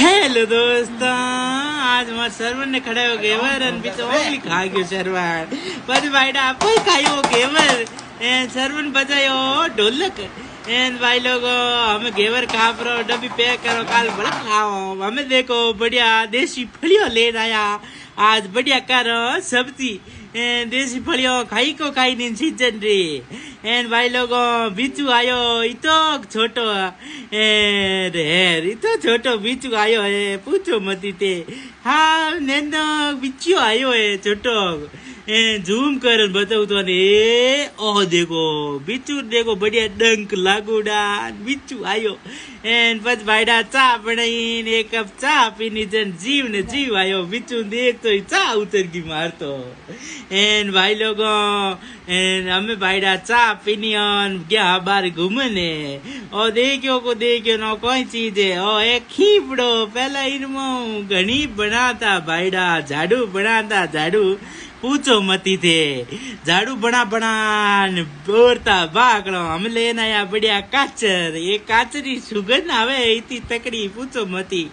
Hello दोस्तों, आज मार सर्वन ने खड़ा हो गेवर अन बीच ओली खा गयो सर्वन પછી ભાઈડા આપો ખાયો गेवर एंड सर्वन बजायो ढोलक एंड भाई लोग हमें गेवर खा pro डब्बी पैक करो काल बड़ा खाओ। हमें देखो बढ़िया देसी फलियों लेन आया आज बढ़िया करो सब्जी देसी फलियों खाई को खाई नहीं सीजन रे। एंड भाई लोगों बीचू आयो इतो छोटो इतो छोटो बीचू आयो है पूछो मती ते। हाँ नेनो बीचू आयो है छोटो जूम कर बताऊ तो ने ओ देखो बीचू देखो बढ़िया डंक लागूडा बीचू आयो। एंड पछ भाईडा चा बनाई एक कप चा पीनी जन जीव ने जीव आयो बीचू देख तो चा उतर की मारतो। एंड भाई लोगों एंड हमें भाईडा चा पीनी गया बार घूमने और देखियो को देखियो नो कोई चीज है ओ एक खीपड़ो पहला इनमो घनी बनाता भाईडा झाड़ू बनाता झाड़ू पूछो मती थे झाड़ू बना बना बोरता बागड़ो हम लेना आया बढ़िया काचर ये काचरी सुगंध आवे इतनी तकड़ी पूछो मती।